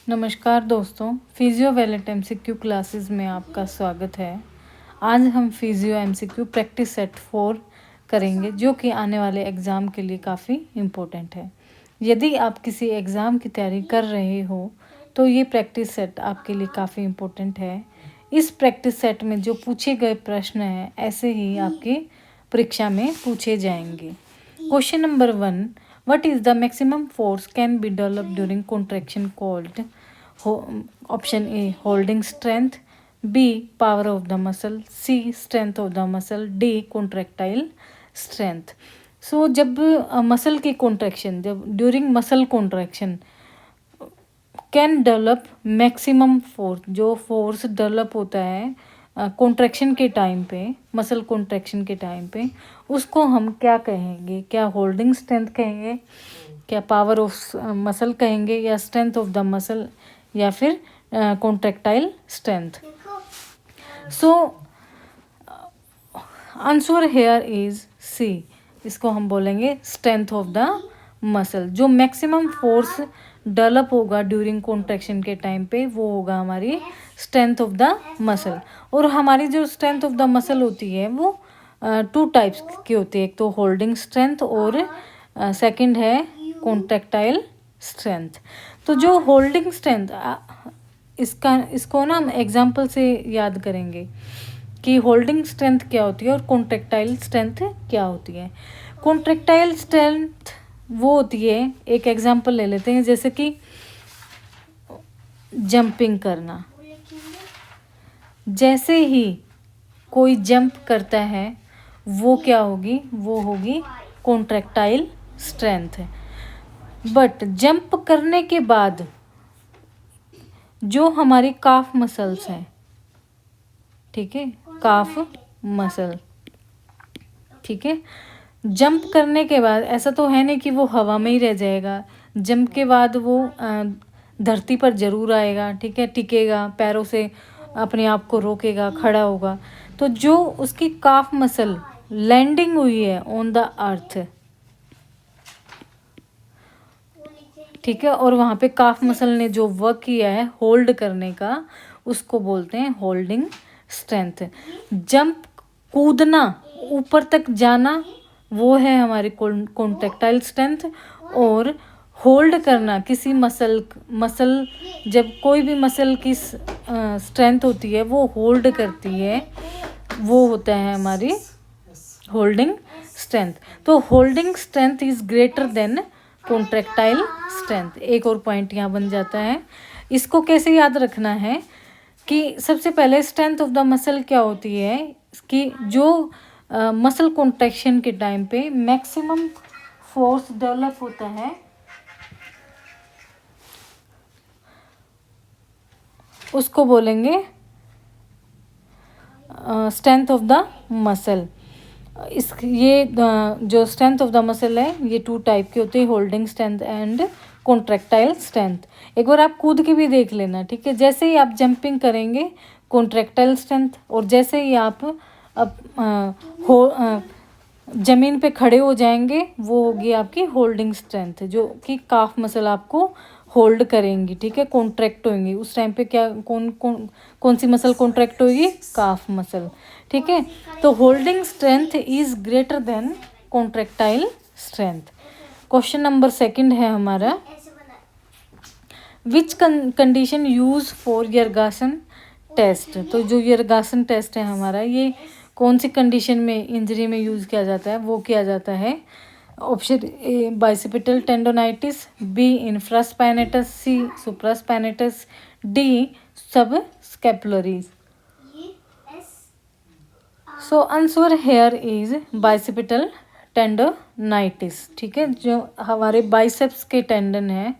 नमस्कार दोस्तों, physio wallet MCQ classes में आपका स्वागत है। आज हम फिजियो एमसीक्यू प्रैक्टिस सेट 4 करेंगे, जो कि आने वाले एग्ज़ाम के लिए काफ़ी इम्पोर्टेंट है। यदि आप किसी एग्ज़ाम की तैयारी कर रहे हो तो ये प्रैक्टिस सेट आपके लिए काफ़ी इम्पोर्टेंट है। इस प्रैक्टिस सेट में जो पूछे गए प्रश्न हैं ऐसे ही आपकी परीक्षा में पूछे जाएंगे। Question number 1, what is the maximum force can be developed during contraction called? Option A, holding strength, B, power of the muscle, C, strength of the muscle, D, contractile strength. So जब muscle की contraction, जब during muscle contraction can develop maximum force, जो force develop होता है contraction के time पे, muscle contraction के time पे, उसको हम क्या कहेंगे? क्या होल्डिंग स्ट्रेंथ कहेंगे, क्या पावर ऑफ मसल कहेंगे, या स्ट्रेंथ ऑफ द मसल, या फिर contractile strength? So answer here is C. इसको हम बोलेंगे स्ट्रेंथ ऑफ द मसल। जो मैक्सिमम फोर्स डेवलप होगा ड्यूरिंग कॉन्ट्रैक्शन के टाइम पे वो होगा हमारी स्ट्रेंथ ऑफ द मसल। और हमारी जो स्ट्रेंथ ऑफ द मसल होती है वो 2 टाइप्स की होती है। एक तो होल्डिंग स्ट्रेंथ और सेकंड है कॉन्ट्रैक्टाइल स्ट्रेंथ। तो जो होल्डिंग स्ट्रेंथ, इसको ना हम एग्जाम्पल से याद करेंगे कि होल्डिंग स्ट्रेंथ क्या होती है और कॉन्ट्रैक्टाइल स्ट्रेंथ क्या होती है। कॉन्ट्रैक्टाइल स्ट्रेंथ वो होती है, एक एग्जांपल ले लेते हैं, जैसे कि जंपिंग करना। जैसे ही कोई जंप करता है वो क्या होगी? वो होगी कॉन्ट्रैक्टाइल स्ट्रेंथ। बट जंप करने के बाद जो हमारी काफ मसल्स हैं, ठीक है, काफ मसल, ठीक है, जंप करने के बाद ऐसा तो है नहीं कि वो हवा में ही रह जाएगा। जंप के बाद वो धरती पर ज़रूर आएगा, ठीक है, टिकेगा, पैरों से अपने आप को रोकेगा, खड़ा होगा। तो जो उसकी काफ मसल लैंडिंग हुई है ऑन द अर्थ, ठीक है, और वहाँ पे काफ मसल ने जो वर्क किया है होल्ड करने का, उसको बोलते हैं होल्डिंग स्ट्रेंथ। जंप, कूदना, ऊपर तक जाना, वो है हमारी कॉन्ट्रैक्टाइल स्ट्रेंथ। और होल्ड करना किसी मसल, जब कोई भी मसल की स्ट्रेंथ होती है वो होल्ड करती है, वो होता है हमारी होल्डिंग स्ट्रेंथ। तो holding strength is greater than contractile strength. एक और पॉइंट यहाँ बन जाता है। इसको कैसे याद रखना है कि सबसे पहले स्ट्रेंथ ऑफ द मसल क्या होती है कि जो मसल कॉन्ट्रैक्शन के टाइम पे मैक्सिमम फोर्स डेवलप होता है, उसको बोलेंगे स्ट्रेंथ ऑफ द मसल। ये जो स्ट्रेंथ ऑफ द मसल है ये 2 टाइप की होती है, holding strength and contractile strength. एक बार आप कूद के भी देख लेना, ठीक है। जैसे ही आप जंपिंग करेंगे कॉन्ट्रैक्टाइल स्ट्रेंथ, और जैसे ही आप ज़मीन पे खड़े हो जाएंगे वो होगी आपकी होल्डिंग स्ट्रेंथ, जो कि काफ मसल आपको होल्ड करेंगी, ठीक है, कॉन्ट्रैक्ट होंगी। उस टाइम पे क्या कौन सी मसल कॉन्ट्रैक्ट होगी? काफ मसल, ठीक है। तो holding strength is greater than contractile strength. Question number 2 है हमारा, which condition use for Yergason test. तो जो यर्गासन टेस्ट है हमारा, ये कौन सी कंडीशन में इंजरी में यूज़ किया जाता है? वो किया जाता है option A bicipital tendonitis, B infraspinatus, C supraspinatus, D subscapularis. So answer here is bicipital tendonitis, ठीक है। जो हमारे बाइसेप्स के टेंडन है,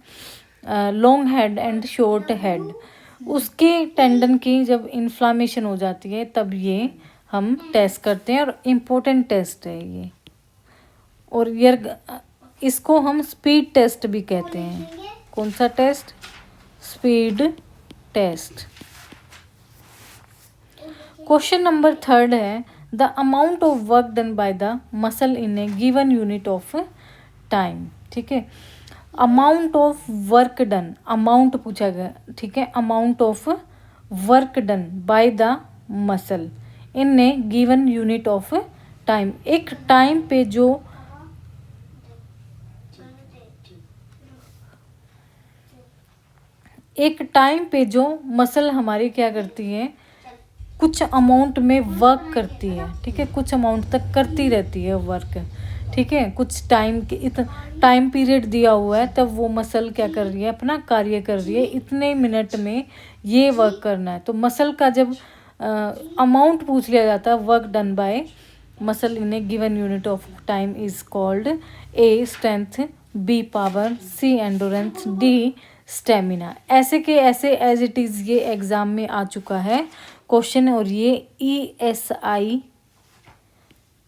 long head and short head, उसके टेंडन की जब इन्फ्लामेशन हो जाती है तब ये हम टेस्ट करते हैं, और इम्पोर्टेंट टेस्ट है ये। और इसको हम स्पीड टेस्ट भी कहते हैं। कौन सा test? Speed test. Question number 3 है, the amount of work done by the muscle in a given unit of time, ठीक है। Amount of work done, amount पूछा गया, ठीक है, amount of work done by the muscle in a given unit of time. एक time पे जो muscle हमारी क्या करती है, कुछ अमाउंट में वर्क करती है, ठीक है, कुछ अमाउंट तक करती रहती है वर्क, ठीक है, कुछ टाइम पीरियड दिया हुआ है, तब वो मसल क्या कर रही है, अपना कार्य कर रही है, इतने मिनट में ये वर्क करना है। तो मसल का जब अमाउंट पूछ लिया जाता है, work done by muscle in a given unit of time is called a strength, B power, C endurance, D stamina. ऐसे के ऐसे एज इट इज़ ये एग्ज़ाम में आ चुका है क्वेश्चन, और ये ESI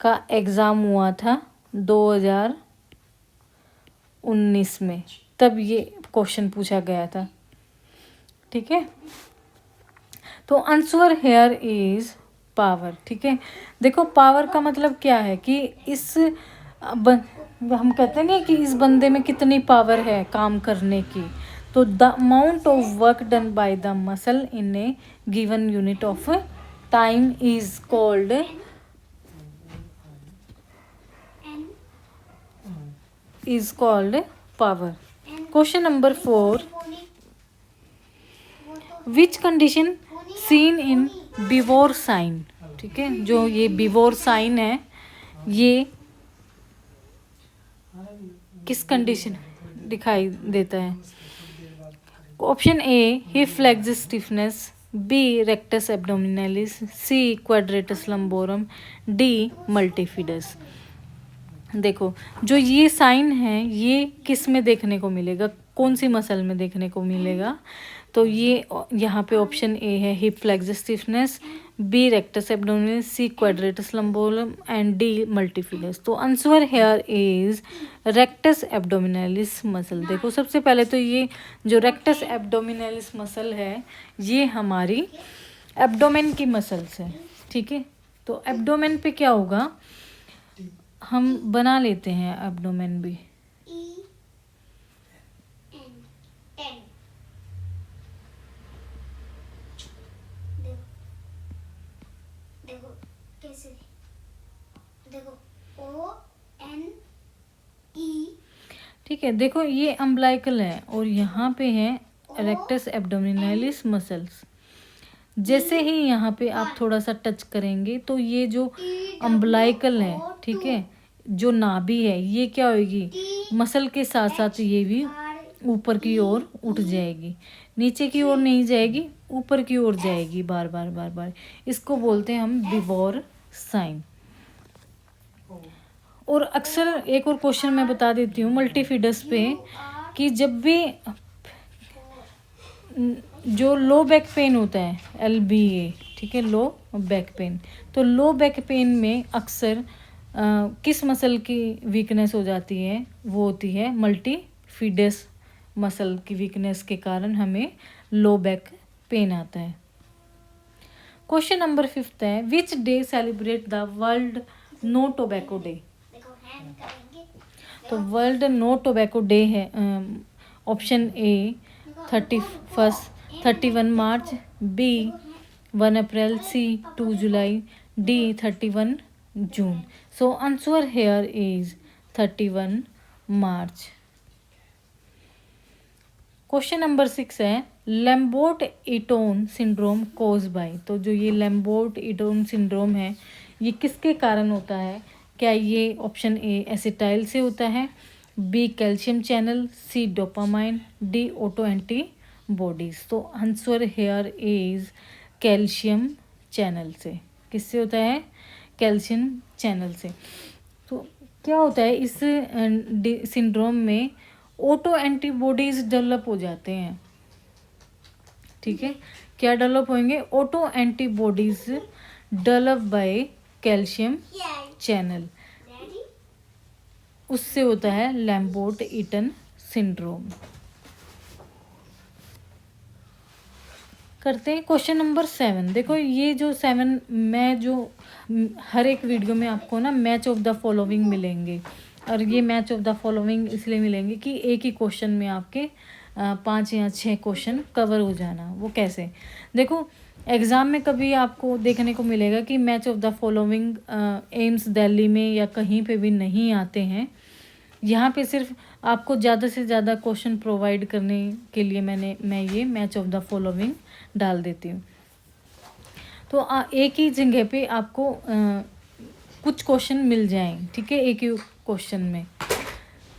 का एग्ज़ाम हुआ था 2019 में, तब ये क्वेश्चन पूछा गया था, ठीक है। तो आंसर हेयर इज पावर, ठीक है। देखो पावर का मतलब क्या है कि हम कहते हैं ना कि इस बंदे में कितनी पावर है काम करने की। तो the amount of work done by the muscle in a given unit of time is called power. Question number 4, which condition seen in before sign, ठीक है, जो ये बिफोर साइन है ये किस कंडीशन दिखाई देता है। Option A hip flex stiffness, B rectus abdominalis, C quadratus lumborum, D multifidus. देखो जो ये साइन है ये किस में देखने को मिलेगा, कौन सी मसल में देखने को मिलेगा। तो ये यहाँ पे ऑप्शन ए है hip flex stiffness, B rectus abdominalis, C quadratus lumborum and D multifidus. तो answer here is rectus abdominalis muscle. देखो सबसे पहले तो ये जो रेक्टस एब्डोमिनालिस मसल है ये हमारी एब्डोमेन की मसल्स है, ठीक है। तो एब्डोमेन पे क्या होगा, हम बना लेते हैं एब्डोमेन भी। देखो कैसे, देखो ONE, ठीक है। देखो ये अम्बलाइकल है और यहाँ पे है रेक्टस एब्डोमिनालिस मसल्स। जैसे ही यहाँ पे आप थोड़ा सा टच करेंगे तो ये जो अम्बलाइकल है, ठीक है, जो नाभि है ये क्या होगी, मसल के साथ साथ ये भी ऊपर की ओर उठ जाएगी, नीचे की ओर नहीं जाएगी, ऊपर की ओर जाएगी बार बार बार बार। इसको बोलते हैं हम बिफोर साइन। और अक्सर एक और क्वेश्चन मैं बता देती हूँ मल्टीफिडस पे, कि जब भी जो लो बैक पेन होता है LBA, ठीक है, लो बैक पेन, तो लो बैक पेन में अक्सर किस मसल की वीकनेस हो जाती है, वो होती है मल्टीफिडस मसल की वीकनेस के कारण हमें लो बैक पेन आता है। क्वेश्चन नंबर 5 है, which day celebrate the world no tobacco day. तो वर्ल्ड नो टोबैको डे है option A 31 March, B 1 April, C 2 July, D 31 June. So answer here is 31 March. Question number 6 है, लैम्बोर्ट इटोन syndrome कोज bye. तो जो ये लैम्बोर्ट इटोन syndrome है ये किसके कारण होता है, क्या ये ऑप्शन ए एसिटाइल से होता है, बी कैल्शियम चैनल, सी डोपामाइन, डी ऑटो एंटीबॉडीज। तो answer here is calcium channel से। किससे होता है, कैल्शियम चैनल से। तो क्या होता है इस सिंड्रोम में ऑटो एंटीबॉडीज डेवलप हो जाते हैं, ठीक है। क्या डेवलप होंगे, auto antibodies develop by calcium channel, उससे होता है लैम्बोर्ट इटन सिंड्रोम। करते हैं क्वेश्चन नंबर 7। देखो ये जो 7 मैं जो हर एक वीडियो में आपको ना मैच ऑफ द फॉलोइंग मिलेंगे, और ये मैच ऑफ द फॉलोइंग इसलिए मिलेंगे कि एक ही क्वेश्चन में आपके 5 या 6 क्वेश्चन कवर हो जाना। वो कैसे, देखो एग्ज़ाम में कभी आपको देखने को मिलेगा कि match of the following AIIMS Delhi में या कहीं पे भी नहीं आते हैं। यहाँ पे सिर्फ आपको ज़्यादा से ज़्यादा क्वेश्चन प्रोवाइड करने के लिए मैं ये मैच ऑफ द फॉलोइंग डाल देती हूँ। तो एक ही जगह पे आपको कुछ क्वेश्चन मिल जाएं, ठीक है, एक ही क्वेश्चन में।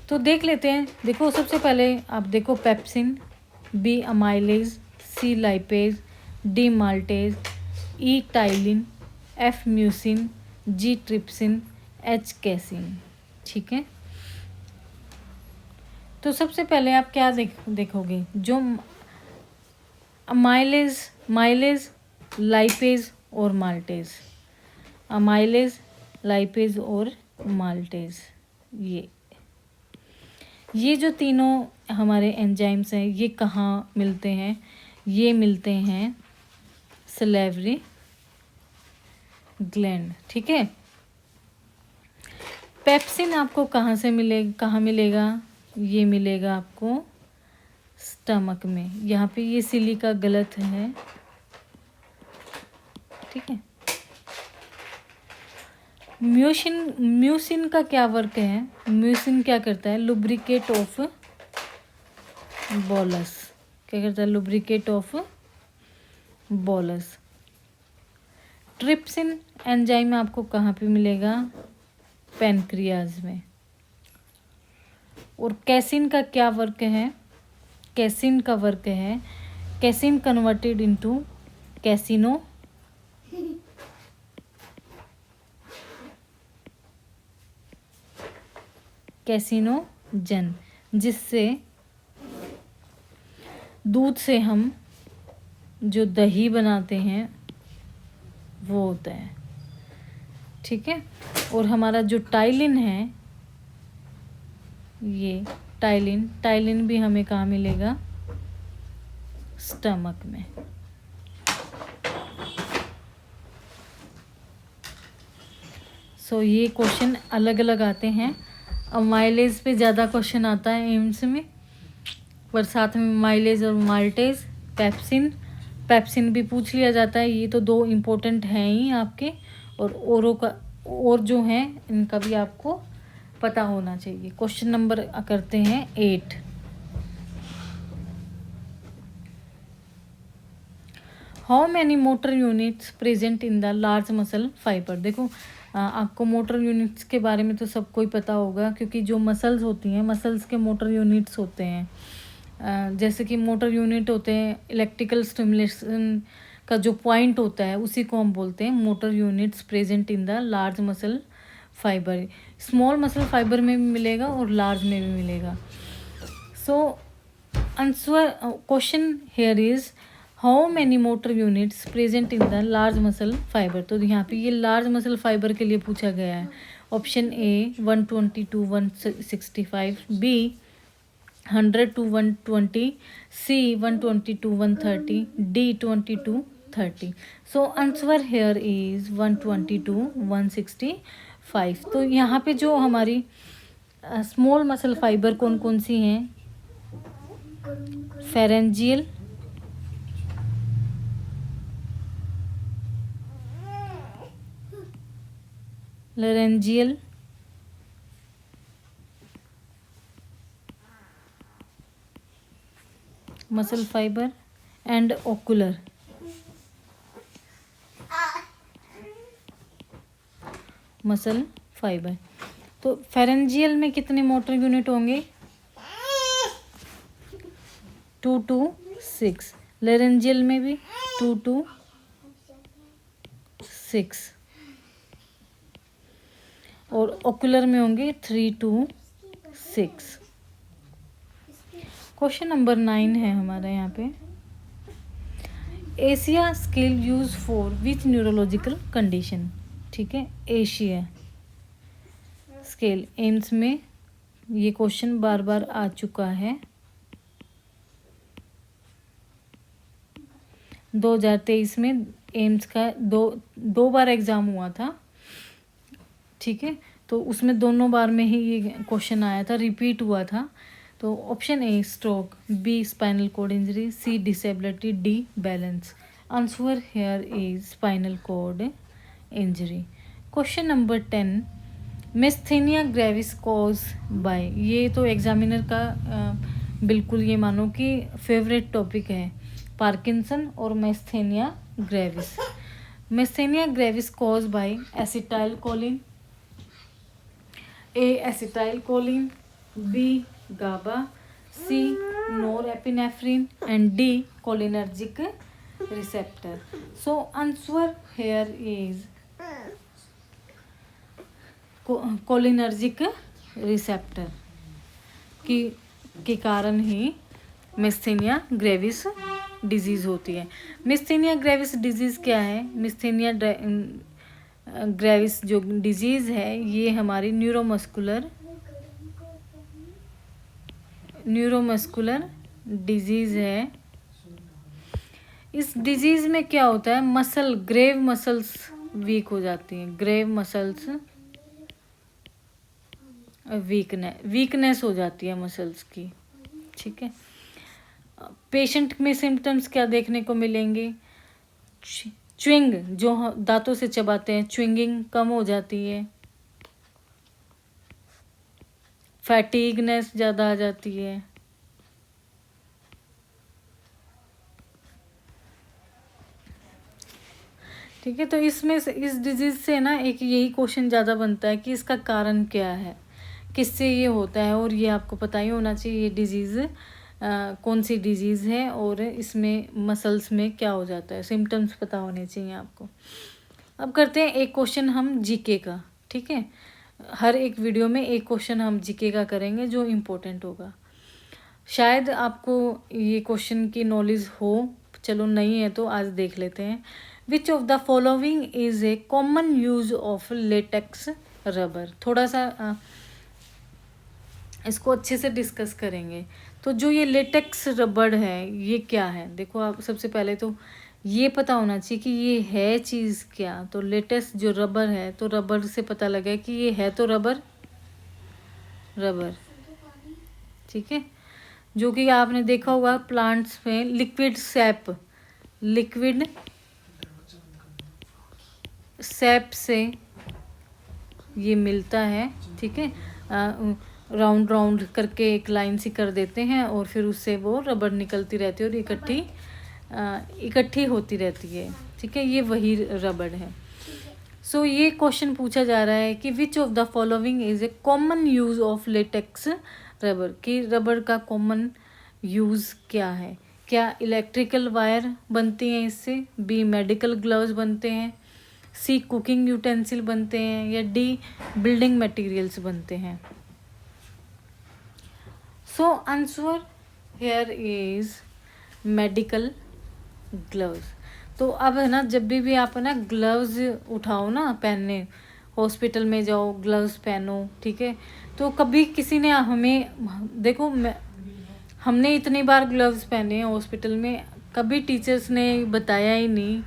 तो देख लेते हैं। देखो सबसे पहले आप देखो पेप्सिन, बी अमाइलेज, सी लाइपेज, डी माल्टेज, ई टाइलिन, एफ म्यूसिन, जी ट्रिप्सिन, एच कैसिन, ठीक है। तो सबसे पहले आप क्या देखोगे, जो माइलेज, लाइपेज और माल्टेज, अमाइलेज, लाइपेज और माल्टेज, ये जो तीनों हमारे एंजाइम्स हैं ये कहाँ मिलते हैं, ये मिलते हैं सलेवरी ग्लैंड, ठीक है। पेप्सिन आपको कहाँ मिलेगा, ये मिलेगा आपको स्टमक में। यहाँ पे ये सिलिका गलत है, ठीक है। म्यूसिन का क्या वर्क है, म्यूसिन क्या करता है, लुब्रिकेट ऑफ बॉलस, क्या करता है, lubricate of bolus. Trypsin enzyme आपको कहाँ पे मिलेगा, पैनक्रियाज में। और कैसिन का क्या वर्क है, कैसिन का वर्क है, कैसिन कन्वर्टेड इनटू कैसिनोजन, जिससे दूध से हम जो दही बनाते हैं वो होता है, ठीक है। और हमारा जो टाइलिन है, ये टाइलिन भी हमें कहाँ मिलेगा, स्टमक में। ये क्वेश्चन अलग अलग आते हैं। अब माइलेज पे ज़्यादा क्वेश्चन आता है एम्स में, पर साथ में माइलेज और माल्टेज, पेप्सिन भी पूछ लिया जाता है। ये तो 2 इम्पोर्टेंट हैं ही आपके, और औरों का और जो हैं इनका भी आपको पता होना चाहिए। क्वेश्चन नंबर करते हैं 8। How many motor units present in the large muscle fibre. देखो आपको मोटर यूनिट्स के बारे में तो सबको ही पता होगा, क्योंकि जो मसल्स होती हैं, मसल्स के मोटर यूनिट्स होते हैं। जैसे कि मोटर यूनिट होते हैं, इलेक्ट्रिकल स्टिमुलेशन का जो पॉइंट होता है उसी को हम बोलते हैं motor units present in the large muscle fibre. Small muscle fibre में भी मिलेगा और लार्ज में भी मिलेगा। So answer question here is how many motor units present in the large muscle fibre. तो यहाँ पे ये लार्ज मसल फाइबर के लिए पूछा गया है। Option A 120 to 165, B 100 to 120, C 120 to 130, D 20 to 30। So answer here is 120 to 165। तो यहाँ पे जो हमारी स्मॉल मसल फाइबर कौन कौन सी हैं, pharyngeal, laryngeal, muscle fibre and ocular. Muscle fibre. तो फेरेंजियल में कितने मोटर यूनिट होंगे, 2 to 6। लरेंजियल में भी 2 to 6, और ओकुलर में होंगे 3 to 6। क्वेश्चन नंबर 9 है हमारा यहाँ पे। Asia scale use for which neurological condition, ठीक है। एशिया स्केल एम्स में ये क्वेश्चन बार बार आ चुका है। 2023 में एम्स का दो बार एग्ज़ाम हुआ था, ठीक है। तो उसमें दोनों बार में ही ये क्वेश्चन आया था, रिपीट हुआ था। तो option A stroke, B spinal cord injury, C disability, D balance. Answer here is spinal cord injury. Question number 10, myasthenia gravis cause by, ये तो एग्जामिनर का बिल्कुल ये मानो कि फेवरेट टॉपिक है, पार्किंसन और myasthenia gravis. Myasthenia gravis cause by acetylcholine, A acetylcholine, B GABA, C norepinephrine and D cholinergic receptor. So answer here is cholinergic receptor के कारण ही मिस्थेनिया ग्रेविस डिजीज होती है। मिस्थेनिया ग्रेविस डिजीज क्या है? मिस्थेनिया gravis जो disease है ये हमारी न्यूरोमस्कुलर डिजीज है। इस डिजीज में क्या होता है, ग्रेव मसल्स वीक हो जाती हैं, ग्रेव मसल्स वीकनेस हो जाती है मसल्स की, ठीक है। पेशेंट में सिम्टम्स क्या देखने को मिलेंगे, च्विंग, जो दांतों से चबाते हैं, च्विंगिंग कम हो जाती है, फैटिगनेस ज़्यादा आ जाती है, ठीक है। तो इसमें से इस डिजीज से ना एक यही क्वेश्चन ज़्यादा बनता है कि इसका कारण क्या है, किससे ये होता है, और ये आपको पता ही होना चाहिए ये डिजीज़ कौन सी डिजीज़ है और इसमें मसल्स में क्या हो जाता है, सिम्टम्स पता होने चाहिए आपको। अब करते हैं एक क्वेश्चन हम जीके का, ठीक है। हर एक वीडियो में एक क्वेश्चन हम जीके का करेंगे जो इम्पोर्टेंट होगा। शायद आपको ये क्वेश्चन की नॉलेज हो, चलो नहीं है तो आज देख लेते हैं। Which of the following is a common use of latex rubber. थोड़ा सा इसको अच्छे से डिस्कस करेंगे। तो जो ये लेटेक्स रबर है ये क्या है, देखो आप सबसे पहले तो ये पता होना चाहिए कि ये है चीज़ क्या। तो लेटेक्स जो रबर है, तो रबर से पता लगा कि ये है तो रबर, ठीक है। जो कि आपने देखा होगा प्लांट्स में लिक्विड सैप से ये मिलता है, ठीक है। राउंड राउंड करके एक लाइन सी कर देते हैं और फिर उससे वो रबर निकलती रहती है और इकट्ठी होती रहती है, ठीक है। ये वही रबर है। सो ये क्वेश्चन पूछा जा रहा है कि which of the following is a common use of latex rubber, कि रबर का कॉमन यूज़ क्या है। क्या इलेक्ट्रिकल वायर बनती हैं इससे, बी मेडिकल ग्लव्स बनते हैं, सी कुकिंग यूटेंसिल बनते हैं, या डी बिल्डिंग मटेरियल्स बनते हैं। सो answer here is medical gloves. तो अब है ना, जब भी आप है ना ग्लव्स उठाओ ना पहनने, हॉस्पिटल में जाओ ग्लव्स पहनो, ठीक है। तो कभी किसी ने हमें, देखो हमने इतनी बार ग्लव्स पहने हैं हॉस्पिटल में, कभी टीचर्स ने बताया ही नहीं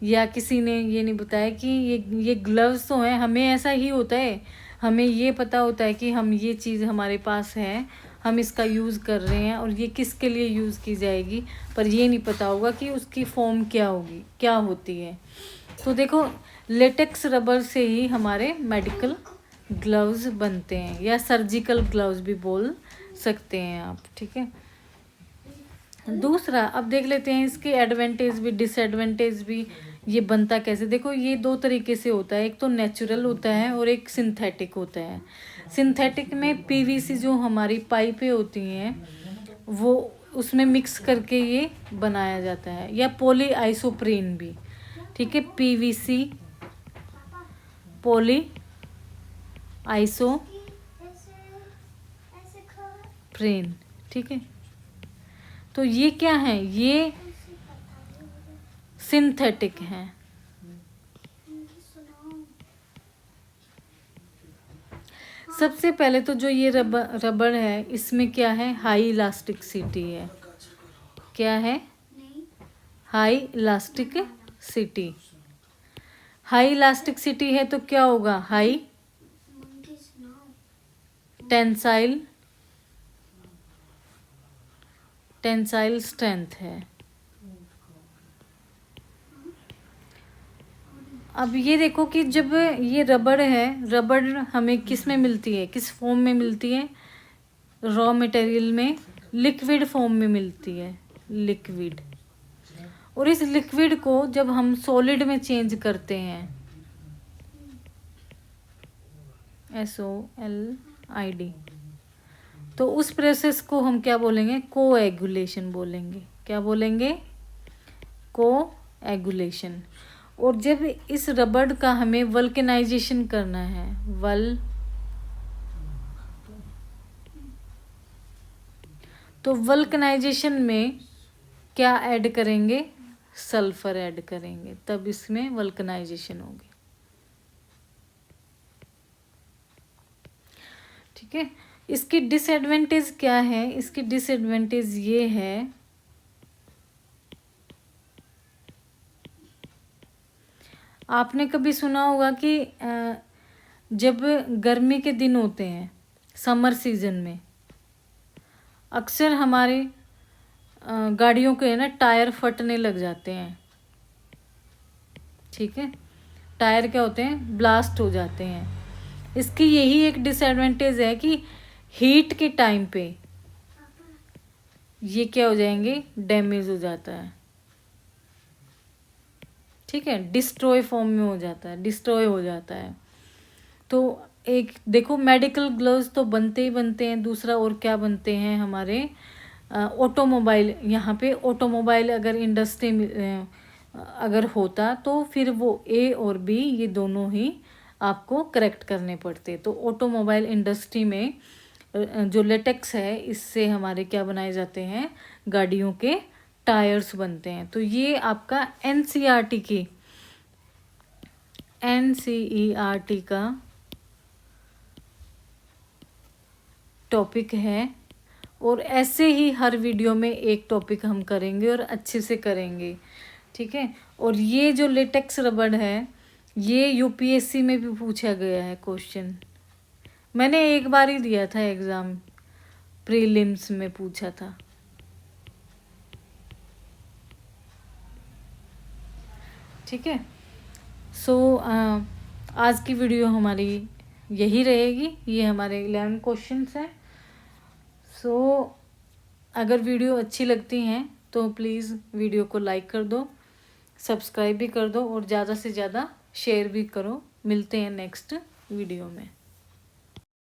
या किसी ने ये नहीं बताया कि ये ग्लव्स तो हैं। हमें ऐसा ही होता है, हमें ये पता होता है कि हम ये चीज़ हमारे पास है, हम इसका यूज़ कर रहे हैं और ये किसके लिए यूज़ की जाएगी, पर ये नहीं पता होगा कि उसकी फॉर्म क्या होगी, क्या होती है। तो देखो लेटेक्स रबर से ही हमारे मेडिकल ग्लव्स बनते हैं, या सर्जिकल ग्लव्स भी बोल सकते हैं आप, ठीक है। दूसरा अब देख लेते हैं इसके एडवांटेज भी डिसएडवांटेज भी, ये बनता कैसे। देखो ये दो तरीके से होता है, एक तो नेचुरल होता है और एक सिंथेटिक होता है। सिंथेटिक में पीवीसी जो हमारी पाइपें होती हैं वो उसमें मिक्स करके ये बनाया जाता है, या पॉली आइसोप्रीन भी, ठीक है। पीवीसी पॉली आइसोप्रीन, ठीक है। तो ये क्या है, ये सिंथेटिक है। सबसे पहले तो जो ये रबर है इसमें क्या है, हाई इलास्टिसिटी है। क्या है, हाई इलास्टिसिटी। हाई इलास्टिसिटी है तो क्या होगा, हाई टेंसाइल स्ट्रेंथ है। अब ये देखो कि जब ये रबड़ है, रबड़ हमें किस में मिलती है, किस फॉर्म में मिलती है, रॉ मटेरियल में लिक्विड फॉर्म में मिलती है, लिक्विड। और इस लिक्विड को जब हम सॉलिड में चेंज करते हैं, SOLID, तो उस प्रोसेस को हम क्या बोलेंगे, कोएगुलेशन बोलेंगे। क्या बोलेंगे, कोएगुलेशन। और जब इस रबड़ का हमें वल्केनाइजेशन करना है, तो वल्केनाइजेशन में क्या ऐड करेंगे, सल्फर ऐड करेंगे, तब इसमें वल्केनाइजेशन होगी। ठीक है। इसकी डिसएडवांटेज क्या है, इसकी डिसएडवांटेज ये है, आपने कभी सुना होगा कि जब गर्मी के दिन होते हैं, समर सीजन में, अक्सर हमारे गाड़ियों के ना टायर फटने लग जाते हैं। ठीक है, टायर क्या होते हैं, ब्लास्ट हो जाते हैं। इसकी यही एक डिसएडवांटेज है कि हीट के टाइम पे ये क्या हो जाएंगे, डैमेज हो जाता है। ठीक है, डिस्ट्रॉय फॉर्म में हो जाता है, डिस्ट्रॉय हो जाता है। तो एक देखो, मेडिकल ग्लव्स तो बनते ही बनते हैं, दूसरा और क्या बनते हैं हमारे, ऑटोमोबाइल। यहाँ पे ऑटोमोबाइल अगर इंडस्ट्री अगर होता तो फिर वो A और B ये दोनों ही आपको करेक्ट करने पड़ते। तो ऑटोमोबाइल इंडस्ट्री में जो लेटेक्स है, इससे हमारे क्या बनाए जाते हैं, गाड़ियों के टायर्स बनते हैं। तो ये आपका NCERT का टॉपिक है। और ऐसे ही हर वीडियो में एक टॉपिक हम करेंगे और अच्छे से करेंगे। ठीक है। और ये जो लेटेक्स रबड़ है, ये UPSC में भी पूछा गया है क्वेश्चन। मैंने एक बार ही दिया था एग्ज़ाम, प्रीलिम्स में पूछा था। ठीक है। सो आज की वीडियो हमारी यही रहेगी। ये हमारे 11 क्वेश्चंस हैं। सो अगर वीडियो अच्छी लगती हैं तो प्लीज़ वीडियो को लाइक कर दो, सब्सक्राइब भी कर दो और ज़्यादा से ज़्यादा शेयर भी करो। मिलते हैं नेक्स्ट वीडियो में।